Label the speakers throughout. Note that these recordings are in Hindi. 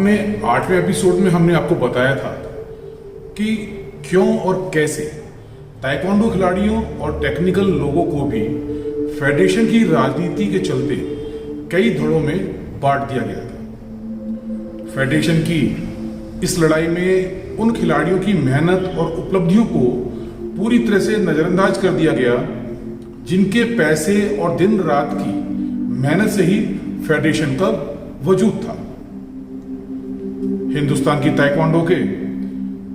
Speaker 1: अपने 8वें एपिसोड में हमने आपको बताया था कि क्यों और कैसे ताइक्वांडो खिलाड़ियों और टेक्निकल लोगों को भी फेडरेशन की राजनीति के चलते कई धड़ों में बांट दिया गया था। फेडरेशन की इस लड़ाई में उन खिलाड़ियों की मेहनत और उपलब्धियों को पूरी तरह से नजरअंदाज कर दिया गया जिनके पैसे और दिन रात की मेहनत से ही फेडरेशन का वजूद था। हिंदुस्तान की ताइक्वांडो के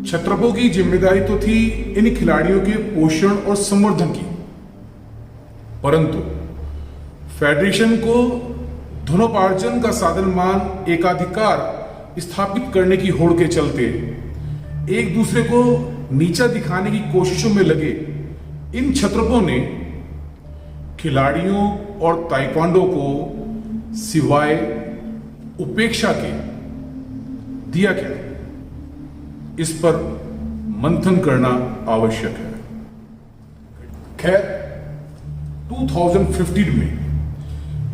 Speaker 1: छत्रपों की जिम्मेदारी तो थी इन खिलाड़ियों के पोषण और संवर्धन की, परंतु फेडरेशन को धनोपार्जन का साधन मान एकाधिकार स्थापित करने की होड़ के चलते एक दूसरे को नीचा दिखाने की कोशिशों में लगे इन छत्रपों ने खिलाड़ियों और ताइक्वांडो को सिवाय उपेक्षा के दिया क्या, इस पर मंथन करना आवश्यक है। खैर 2015 में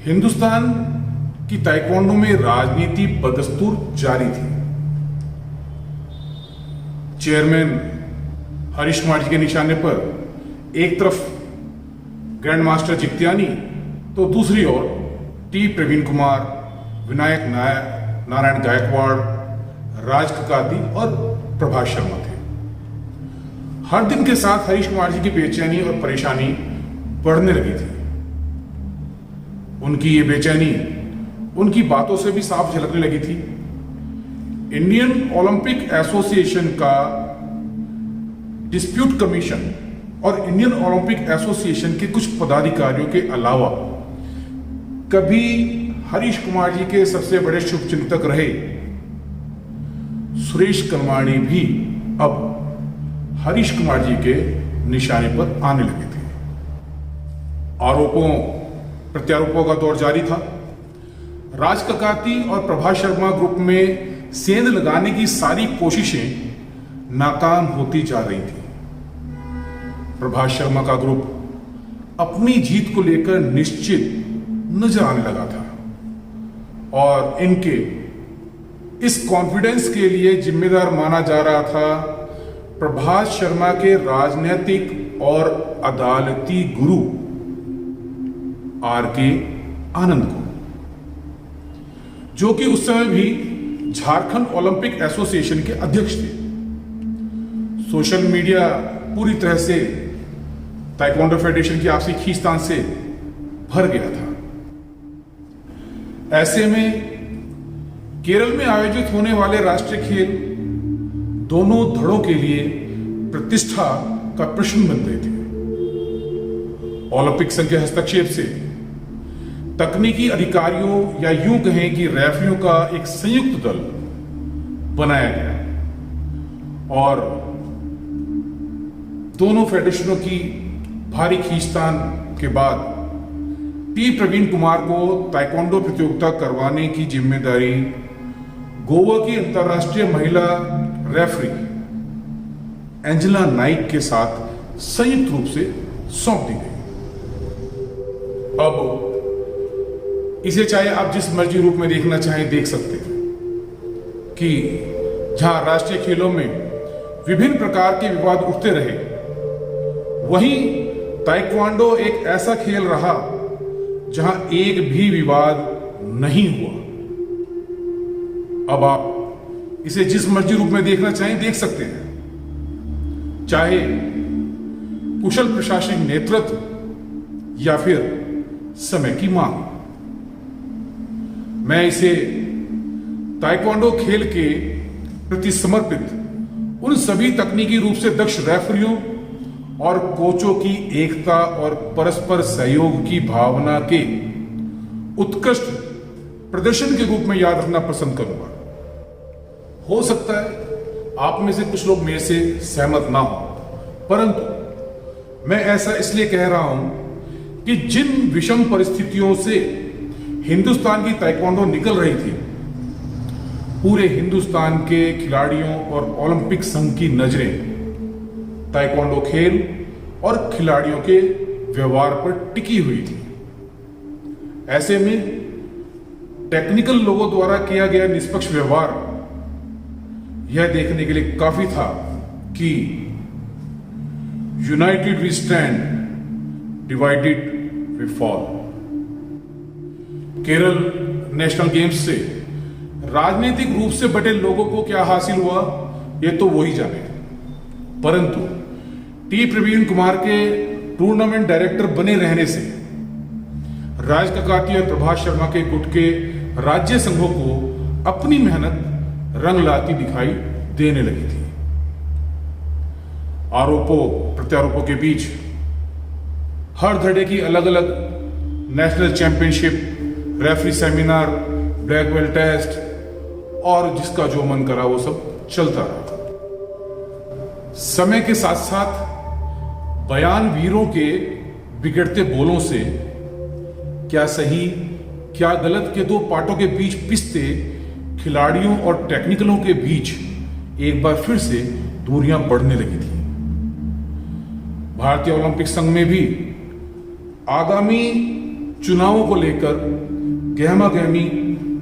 Speaker 1: हिंदुस्तान की ताइक्वांडो में राजनीति बदस्तूर जारी थी। चेयरमैन हरीश कुमार जी के निशाने पर एक तरफ ग्रैंड मास्टर जित्यानी तो दूसरी ओर टी प्रवीण कुमार, विनायक नारायण गायकवाड़, राज ककाती और प्रभास शर्मा थे। हर दिन के साथ हरीश कुमार जी की बेचैनी और परेशानी बढ़ने लगी थी। उनकी ये बेचैनी उनकी बातों से भी साफ झलकने लगी थी। इंडियन ओलंपिक एसोसिएशन का डिस्प्यूट कमीशन और इंडियन ओलंपिक एसोसिएशन के कुछ पदाधिकारियों के अलावा कभी हरीश कुमार जी के सबसे बड़े शुभचिंतक रहे सुरेश कलमाड़ी भी अब हरीश कुमार जी के निशाने पर आने लगे थे। आरोपों प्रत्यारोपों का दौर जारी था। राज ककाती और प्रभास शर्मा ग्रुप में सेंध लगाने की सारी कोशिशें नाकाम होती जा रही थी। प्रभास शर्मा का ग्रुप अपनी जीत को लेकर निश्चित नजर आने लगा था और इनके इस कॉन्फिडेंस के लिए जिम्मेदार माना जा रहा था प्रभास शर्मा के राजनीतिक और अदालती गुरु आर.के. आनंद को, जो कि उस समय भी झारखंड ओलंपिक एसोसिएशन के अध्यक्ष थे। सोशल मीडिया पूरी तरह से ताइक्वांडो फेडरेशन की आपसी खींचतान से भर गया था। ऐसे में केरल में आयोजित होने वाले राष्ट्रीय खेल दोनों धड़ों के लिए प्रतिष्ठा का प्रश्न बन गए थे। ओलंपिक संघ के हस्तक्षेप से तकनीकी अधिकारियों या यूं कहें कि रेफरियों का एक संयुक्त दल बनाया गया और दोनों फेडरेशनों की भारी खींचतान के बाद टी प्रवीण कुमार को ताइक्वांडो प्रतियोगिता करवाने की जिम्मेदारी गोवा की अंतर्राष्ट्रीय महिला रेफरी एंजेला नाइक के साथ संयुक्त रूप से सौंप दी गई। अब इसे चाहे आप जिस मर्जी रूप में देखना चाहें देख सकते हैं कि जहां राष्ट्रीय खेलों में विभिन्न प्रकार के विवाद उठते रहे, वहीं ताइक्वांडो एक ऐसा खेल रहा जहां एक भी विवाद नहीं हुआ। अब आप इसे जिस मर्जी रूप में देखना चाहें देख सकते हैं, चाहे कुशल प्रशासनिक नेतृत्व या फिर समय की मांग। मैं इसे ताइक्वांडो खेल के प्रति समर्पित उन सभी तकनीकी रूप से दक्ष रेफरियों और कोचों की एकता और परस्पर सहयोग की भावना के उत्कृष्ट प्रदर्शन के रूप में याद रखना पसंद करूंगा। हो सकता है आप में से कुछ लोग मेरे से सहमत ना हो, परंतु मैं ऐसा इसलिए कह रहा हूं कि जिन विषम परिस्थितियों से हिंदुस्तान की ताइक्वांडो निकल रही थी, पूरे हिंदुस्तान के खिलाड़ियों और ओलंपिक संघ की नजरें ताइक्वांडो खेल और खिलाड़ियों के व्यवहार पर टिकी हुई थी। ऐसे में टेक्निकल लोगों द्वारा किया गया निष्पक्ष व्यवहार यह देखने के लिए काफी था कि united we stand, divided we fall. Kerala national games से राजनीतिक रूप से बटे लोगों को क्या हासिल हुआ यह तो वही जाने, परंतु टी प्रवीण कुमार के टूर्नामेंट डायरेक्टर बने रहने से राज ककाती और प्रभात शर्मा के गुट के राज्य संघों को अपनी मेहनत रंग लाती दिखाई देने लगी थी। आरोपों प्रत्यारोपों के बीच हर धड़े की अलग अलग national championship, referee seminar, black belt test और जिसका जो मन करा वो सब चलता रहा। समय के साथ साथ बयान वीरों के बिगड़ते बोलों से क्या सही क्या गलत के दो पाटों के बीच पिसते खिलाड़ियों और टेक्निकलों के बीच एक बार फिर से दूरियां बढ़ने लगी थी। भारतीय ओलंपिक संघ में भी आगामी चुनावों को लेकर गहमा गहमी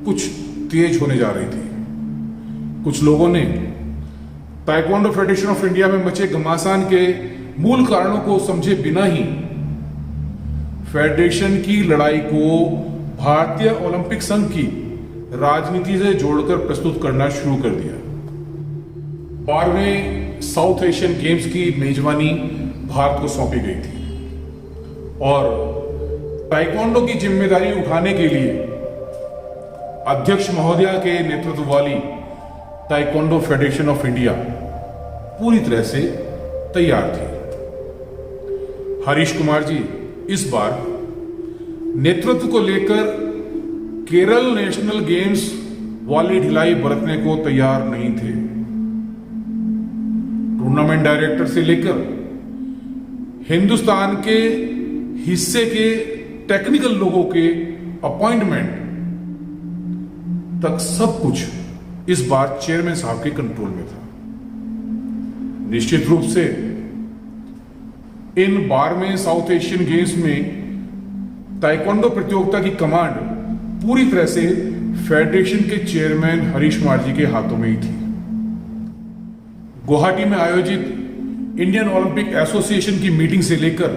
Speaker 1: कुछ तेज होने जा रही थी। कुछ लोगों ने ताइक्वांडो फेडरेशन ऑफ इंडिया में मचे घमासान के मूल कारणों को समझे बिना ही फेडरेशन की लड़ाई को भारतीय ओलंपिक संघ की राजनीति से जोड़कर प्रस्तुत करना शुरू कर दिया। 12वें साउथ एशियन गेम्स की मेजबानी भारत को सौंपी गई थी और ताइक्वांडो की जिम्मेदारी उठाने के लिए अध्यक्ष महोदया के नेतृत्व वाली ताइक्वांडो फेडरेशन ऑफ इंडिया पूरी तरह से तैयार थी। हरीश कुमार जी इस बार नेतृत्व को लेकर केरल नेशनल गेम्स वाली ढिलाई बरतने को तैयार नहीं थे। टूर्नामेंट डायरेक्टर से लेकर हिंदुस्तान के हिस्से के टेक्निकल लोगों के अपॉइंटमेंट तक सब कुछ इस बार चेयरमैन साहब के कंट्रोल में था। निश्चित रूप से इन 12वें साउथ एशियन गेम्स में ताइक्वांडो प्रतियोगिता की कमांड पूरी तरह से फेडरेशन के चेयरमैन हरीश कुमार जी के हाथों में ही थी। गुवाहाटी में आयोजित इंडियन ओलंपिक एसोसिएशन की मीटिंग से लेकर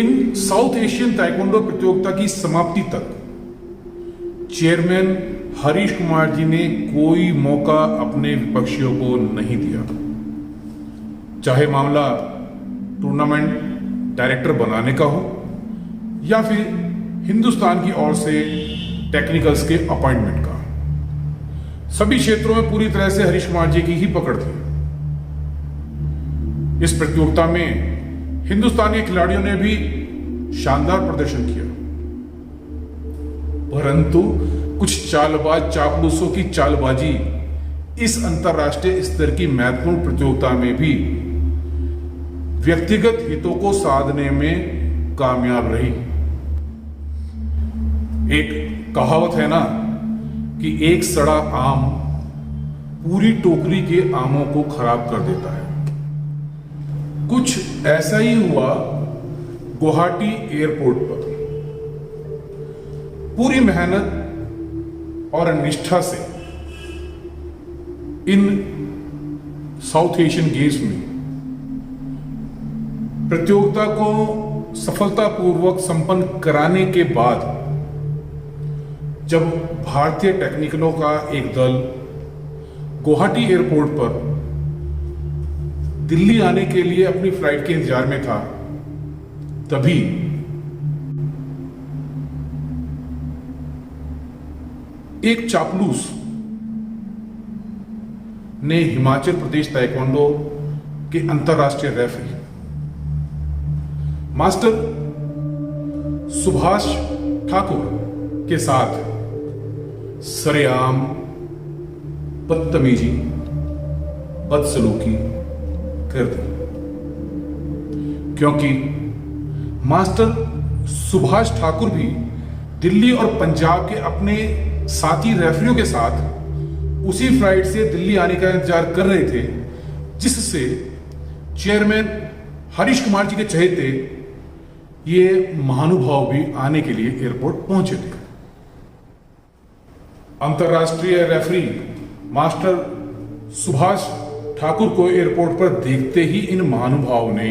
Speaker 1: इन साउथ एशियन ताइक्वांडो प्रतियोगिता की समाप्ति तक चेयरमैन हरीश कुमार जी ने कोई मौका अपने विपक्षियों को नहीं दिया। चाहे मामला टूर्नामेंट डायरेक्टर बनाने का हो या फिर हिंदुस्तान की ओर से टेक्निकल्स के अपॉइंटमेंट का, सभी क्षेत्रों में पूरी तरह से हरीश कुमार जी की ही पकड़ थी। इस प्रतियोगिता में हिंदुस्तानी खिलाड़ियों ने भी शानदार प्रदर्शन किया, परंतु कुछ चालबाज चापलूसों की चालबाजी इस अंतरराष्ट्रीय स्तर की महत्वपूर्ण प्रतियोगिता में भी व्यक्तिगत हितों को साधने में कामयाब रही। एक कहावत है ना कि एक सड़ा आम पूरी टोकरी के आमों को खराब कर देता है। कुछ ऐसा ही हुआ गुवाहाटी एयरपोर्ट पर। पूरी मेहनत और निष्ठा से इन साउथ एशियन गेम्स में प्रतियोगिता को सफलतापूर्वक संपन्न कराने के बाद जब भारतीय टेक्निकलों का एक दल गुवाहाटी एयरपोर्ट पर दिल्ली आने के लिए अपनी फ्लाइट के इंतजार में था, तभी एक चापलूस ने हिमाचल प्रदेश ताइक्वांडो के अंतरराष्ट्रीय रेफरी मास्टर सुभाष ठाकुर के साथ सरेआम बदतमीजी, बदसलूकी कर दी, क्योंकि मास्टर सुभाष ठाकुर भी दिल्ली और पंजाब के अपने साथी रेफरियों के साथ उसी फ्लाइट से दिल्ली आने का इंतजार कर रहे थे, जिससे चेयरमैन हरीश कुमार जी के चहेते ये महानुभाव भी आने के लिए एयरपोर्ट पहुंचे थे। अंतर्राष्ट्रीय रेफरी मास्टर सुभाष ठाकुर को एयरपोर्ट पर देखते ही इन महानुभाव ने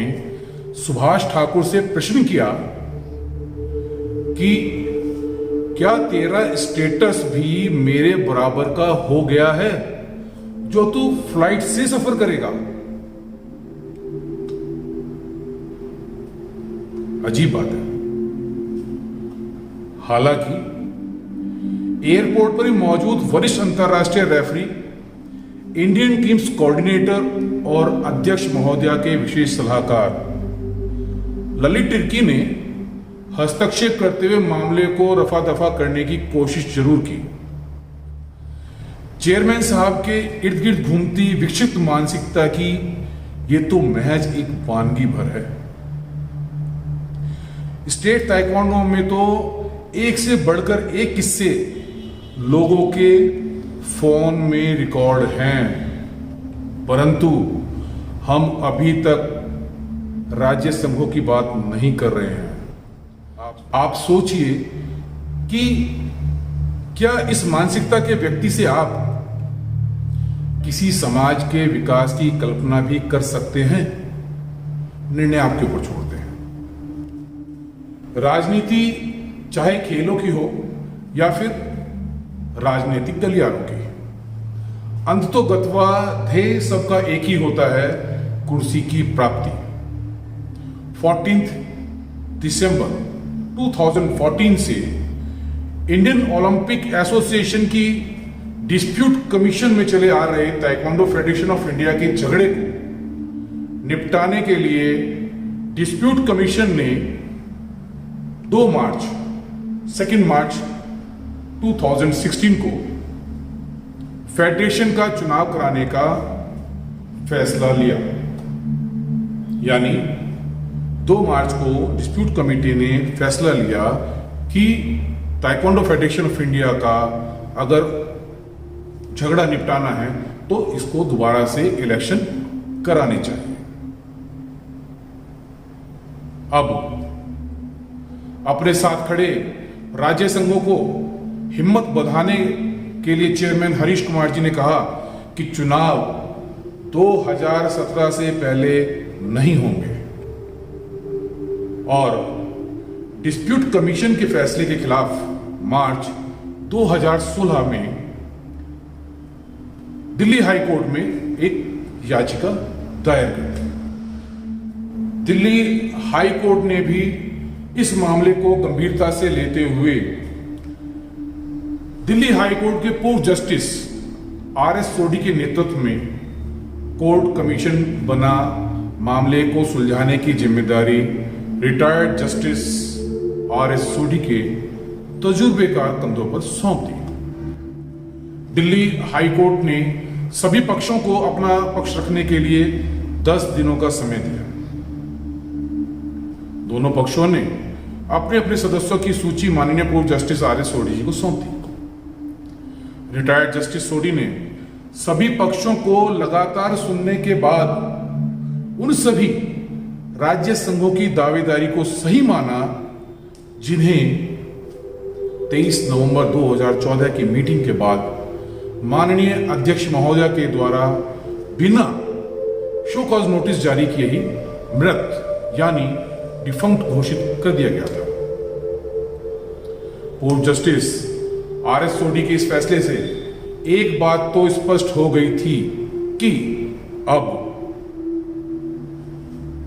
Speaker 1: सुभाष ठाकुर से प्रश्न किया कि क्या तेरा स्टेटस भी मेरे बराबर का हो गया है जो तू फ्लाइट से सफर करेगा। अजीब बात है। हालांकि एयरपोर्ट पर ही मौजूद वरिष्ठ अंतर्राष्ट्रीय रेफरी, इंडियन टीम्स कोऑर्डिनेटर और अध्यक्ष महोदया के विशेष सलाहकार ललित तिर्की ने हस्तक्षेप करते हुए मामले को रफा दफा करने की कोशिश जरूर की। चेयरमैन साहब के इर्द गिर्द घूमती विक्षिप्त मानसिकता की ये तो महज एक वानगी भर है। स्टेट ताइक्वांडो में तो एक से बढ़कर एक किस्से लोगों के फोन में रिकॉर्ड हैं, परंतु हम अभी तक राज्य संघों की बात नहीं कर रहे हैं। आप सोचिए कि क्या इस मानसिकता के व्यक्ति से आप किसी समाज के विकास की कल्पना भी कर सकते हैं? निर्णय आपके ऊपर छोड़ते हैं। राजनीति चाहे खेलों की हो या फिर राजनीतिक गलियारों की, अंततोगत्वा ध्येय सबका एक ही होता है, कुर्सी की प्राप्ति। 14 दिसंबर 2014 से इंडियन ओलंपिक एसोसिएशन की डिस्प्यूट कमीशन में चले आ रहे ताइक्वांडो फेडरेशन ऑफ इंडिया के झगड़े को निपटाने के लिए डिस्प्यूट कमीशन ने 2 मार्च 2016 को फेडरेशन का चुनाव कराने का फैसला लिया। यानी 2 मार्च को डिस्प्यूट कमेटी ने फैसला लिया कि ताइक्वांडो फेडरेशन ऑफ इंडिया का अगर झगड़ा निपटाना है तो इसको दोबारा से इलेक्शन कराने चाहिए। अब अपने साथ खड़े राज्य संघों को हिम्मत बढ़ाने के लिए चेयरमैन हरीश कुमार जी ने कहा कि चुनाव 2017 से पहले नहीं होंगे और डिस्प्यूट कमीशन के फैसले के खिलाफ मार्च 2016 में दिल्ली हाई कोर्ट में एक याचिका दायर कर दी। दिल्ली हाई कोर्ट ने भी इस मामले को गंभीरता से लेते हुए दिल्ली हाई कोर्ट के पूर्व जस्टिस आर.एस. सोढी के नेतृत्व में कोर्ट कमीशन बना मामले को सुलझाने की जिम्मेदारी रिटायर्ड जस्टिस आर.एस. सोढी के तजुर्बेकार कंधों पर सौंप दी। दिल्ली हाई कोर्ट ने सभी पक्षों को अपना पक्ष रखने के लिए 10 दिनों का समय दिया। दोनों पक्षों ने अपने अपने सदस्यों की सूची माननीय पूर्व जस्टिस आर.एस. सोढी जी को सौंप दी। रिटायर्ड जस्टिस सोढी ने सभी पक्षों को लगातार सुनने के बाद उन सभी राज्य संघों की दावेदारी को सही माना जिन्हें 23 नवंबर 2014 की मीटिंग के बाद माननीय अध्यक्ष महोदया के द्वारा बिना शो कॉज नोटिस जारी किए ही मृत यानी डिफंक्ट घोषित कर दिया गया था। पूर्व जस्टिस आर.एस. सोढी के इस फैसले से एक बात तो स्पष्ट हो गई थी कि अब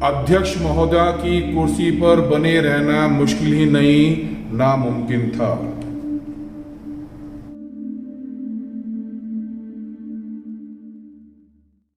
Speaker 1: अध्यक्ष महोदया की कुर्सी पर बने रहना मुश्किल ही नहीं, नामुमकिन था।